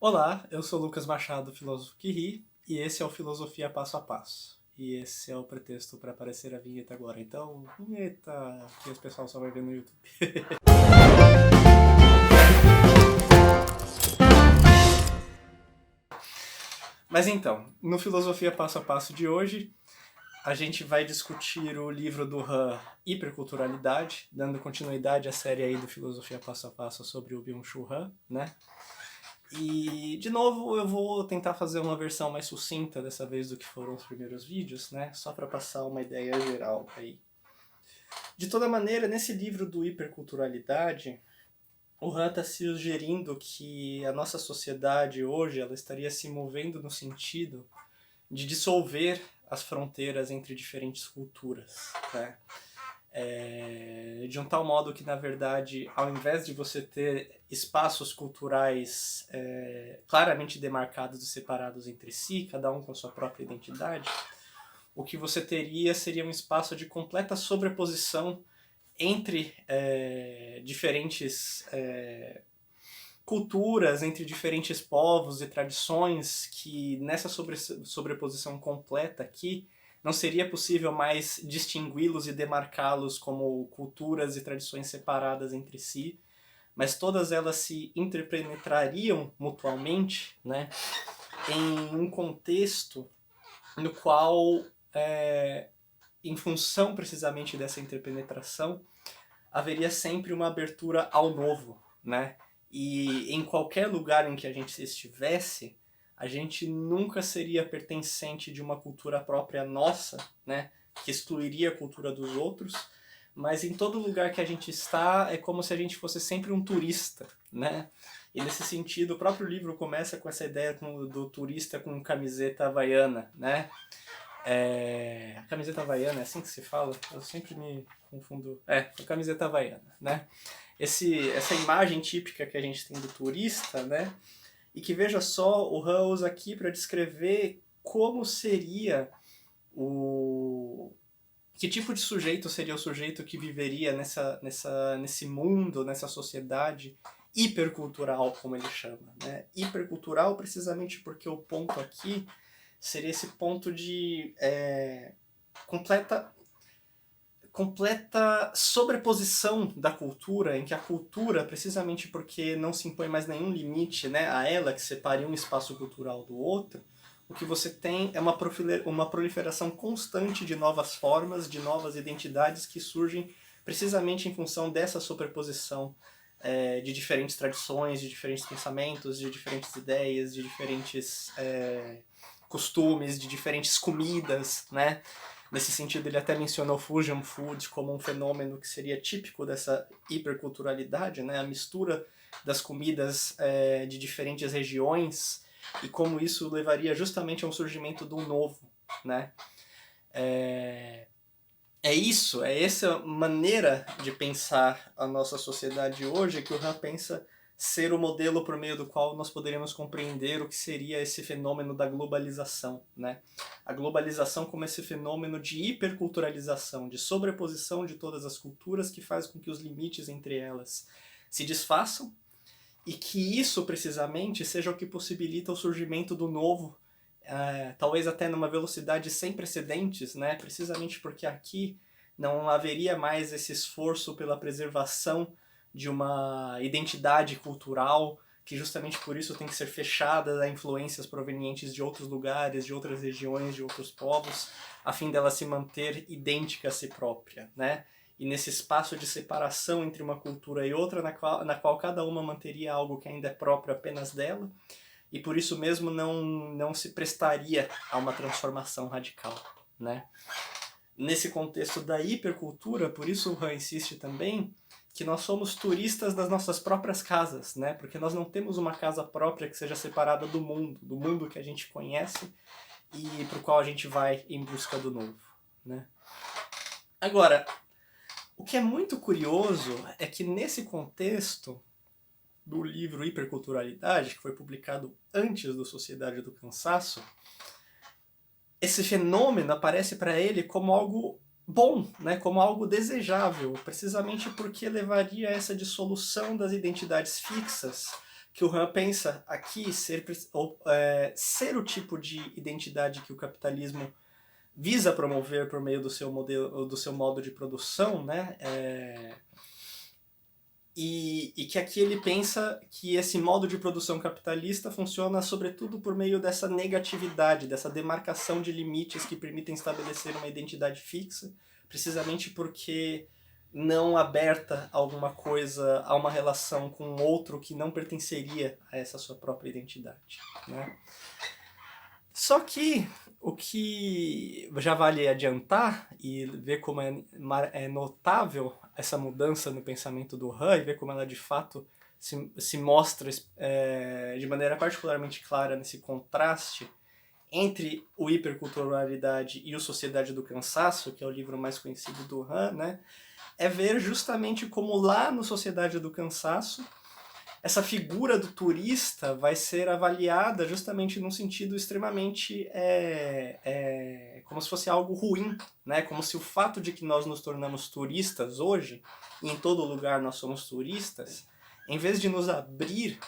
Olá, eu sou Lucas Machado, filósofo que ri, e esse é o Filosofia Passo a Passo. E esse é o pretexto para aparecer a vinheta agora. Então, vinheta que esse pessoal só vai ver no YouTube. Mas então, no Filosofia Passo a Passo de hoje, a gente vai discutir o livro do Han, Hiperculturalidade, dando continuidade à série aí do Filosofia Passo a Passo sobre o Byung-Chul Han, né? E, de novo, eu vou tentar fazer uma versão mais sucinta dessa vez do que foram os primeiros vídeos, né? Só para passar uma ideia geral aí. De toda maneira, nesse livro do Hiperculturalidade, o Han está sugerindo que a nossa sociedade hoje ela estaria se movendo no sentido de dissolver as fronteiras entre diferentes culturas, né? De um tal modo que, na verdade, ao invés de você ter espaços culturais claramente demarcados e separados entre si, cada um com sua própria identidade, o que você teria seria um espaço de completa sobreposição entre diferentes culturas, entre diferentes povos e tradições, que nessa sobreposição completa aqui não seria possível mais distingui-los e demarcá-los como culturas e tradições separadas entre si, mas todas elas se interpenetrariam mutuamente, né, em um contexto no qual, em função precisamente dessa interpenetração, haveria sempre uma abertura ao novo, né? E em qualquer lugar em que a gente estivesse, a gente nunca seria pertencente de uma cultura própria nossa, né? Que excluiria a cultura dos outros, mas em todo lugar que a gente está, é como se a gente fosse sempre um turista, né? E nesse sentido, o próprio livro começa com essa ideia do turista com camiseta havaiana, né? A camiseta havaiana, é assim que se fala? Eu sempre me confundo. A camiseta havaiana, né? Essa imagem típica que a gente tem do turista, né? E que, veja só, o Han usa aqui para descrever como seria o... Que tipo de sujeito seria o sujeito que viveria nesse mundo, nessa sociedade hipercultural, como ele chama, né? Hipercultural precisamente porque o ponto aqui seria esse ponto de completa sobreposição da cultura, em que a cultura, precisamente porque não se impõe mais nenhum limite, né, a ela que separe um espaço cultural do outro, o que você tem é uma proliferação constante de novas formas, de novas identidades que surgem precisamente em função dessa sobreposição de diferentes tradições, de diferentes pensamentos, de diferentes ideias, de diferentes costumes, de diferentes comidas, né? Nesse sentido, ele até mencionou o fusion food como um fenômeno que seria típico dessa hiperculturalidade, né? A mistura das comidas de diferentes regiões e como isso levaria justamente a um surgimento do novo, né? É essa maneira de pensar a nossa sociedade hoje que o Han pensa ser o modelo por meio do qual nós poderíamos compreender o que seria esse fenômeno da globalização, né? A globalização como esse fenômeno de hiperculturalização, de sobreposição de todas as culturas que faz com que os limites entre elas se desfaçam e que isso precisamente seja o que possibilita o surgimento do novo, talvez até numa velocidade sem precedentes, né? Precisamente porque aqui não haveria mais esse esforço pela preservação de uma identidade cultural que justamente por isso tem que ser fechada a influências provenientes de outros lugares, de outras regiões, de outros povos, a fim dela se manter idêntica a si própria, né? E nesse espaço de separação entre uma cultura e outra, na qual cada uma manteria algo que ainda é próprio apenas dela, e por isso mesmo não se prestaria a uma transformação radical, né? Nesse contexto da hipercultura, por isso o Han insiste também que nós somos turistas das nossas próprias casas, né? Porque nós não temos uma casa própria que seja separada do mundo que a gente conhece e para o qual a gente vai em busca do novo, né? Agora, o que é muito curioso é que nesse contexto do livro Hiperculturalidade, que foi publicado antes do Sociedade do Cansaço, esse fenômeno aparece para ele como algo bom, né? Como algo desejável, precisamente porque levaria a essa dissolução das identidades fixas que o Han pensa aqui ser o tipo de identidade que o capitalismo visa promover por meio do seu modelo, do seu modo de produção, né? E que aqui ele pensa que esse modo de produção capitalista funciona sobretudo por meio dessa negatividade, dessa demarcação de limites que permitem estabelecer uma identidade fixa, precisamente porque não aberta a alguma coisa, a uma relação com outro que não pertenceria a essa sua própria identidade, né? Só que o que já vale adiantar e ver como é notável essa mudança no pensamento do Han e ver como ela de fato se mostra de maneira particularmente clara nesse contraste entre o Hiperculturalidade e o Sociedade do Cansaço, que é o livro mais conhecido do Han, né? É ver justamente como lá no Sociedade do Cansaço essa figura do turista vai ser avaliada justamente num sentido extremamente como se fosse algo ruim, né? Como se o fato de que nós nos tornamos turistas hoje, e em todo lugar nós somos turistas, em vez de nos abrir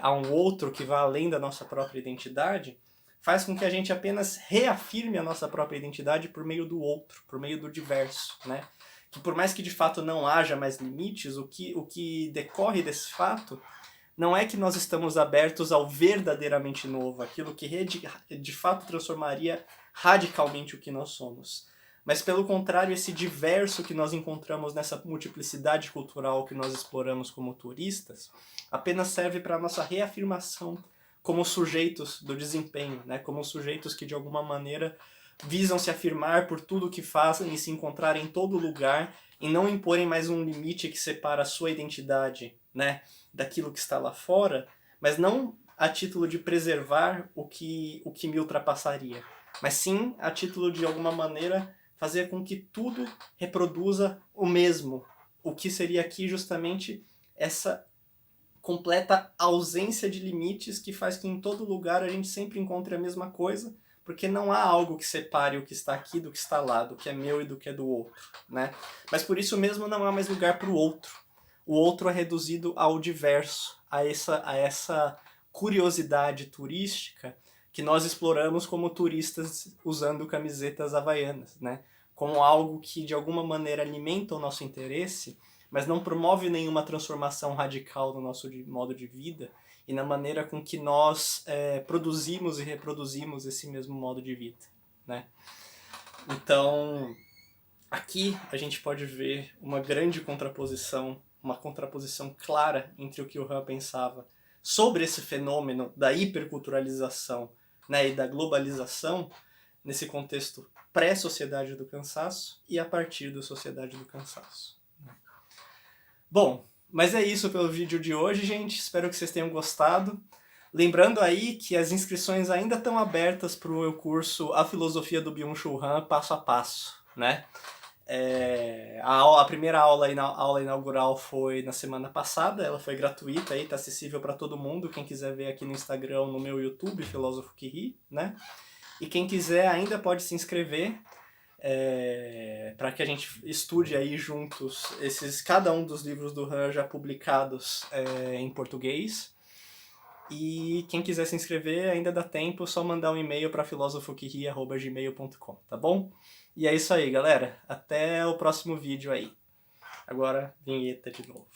a um outro que vá além da nossa própria identidade, faz com que a gente apenas reafirme a nossa própria identidade por meio do outro, por meio do diverso, né? Que por mais que de fato não haja mais limites, o que decorre desse fato não é que nós estamos abertos ao verdadeiramente novo, aquilo que de fato transformaria radicalmente o que nós somos. Mas pelo contrário, esse diverso que nós encontramos nessa multiplicidade cultural que nós exploramos como turistas, apenas serve para a nossa reafirmação como sujeitos do desempenho, né? Como sujeitos que de alguma maneira visam se afirmar por tudo o que fazem e se encontrar em todo lugar e não imporem mais um limite que separa a sua identidade, né, daquilo que está lá fora, mas não a título de preservar o que me ultrapassaria, mas sim a título de alguma maneira fazer com que tudo reproduza o mesmo, o que seria aqui justamente essa completa ausência de limites que faz que em todo lugar a gente sempre encontre a mesma coisa, porque não há algo que separe o que está aqui do que está lá, do que é meu e do que é do outro, né? Mas por isso mesmo não há mais lugar para o outro. O outro é reduzido ao diverso, a essa curiosidade turística que nós exploramos como turistas usando camisetas havaianas, né? Como algo que de alguma maneira alimenta o nosso interesse, mas não promove nenhuma transformação radical no nosso modo de vida e na maneira com que nós produzimos e reproduzimos esse mesmo modo de vida, né? Então, aqui a gente pode ver uma grande contraposição, uma contraposição clara entre o que o Han pensava sobre esse fenômeno da hiperculturalização, né, e da globalização nesse contexto pré-sociedade do cansaço e a partir da sociedade do cansaço. Bom, mas é isso pelo vídeo de hoje, gente. Espero que vocês tenham gostado. Lembrando aí que as inscrições ainda estão abertas para o meu curso A Filosofia do Byung-Chul Han, passo a passo, né? A primeira aula inaugural foi na semana passada, ela foi gratuita, está acessível para todo mundo, quem quiser ver aqui no Instagram, no meu YouTube, Filósofo que Ri, né? E quem quiser ainda pode se inscrever, para que a gente estude aí juntos cada um dos livros do Han já publicados em português. E quem quiser se inscrever ainda dá tempo, só mandar um e-mail para filosofoquiri@gmail.com, tá bom? E é isso aí, galera. Até o próximo vídeo aí. Agora, vinheta de novo.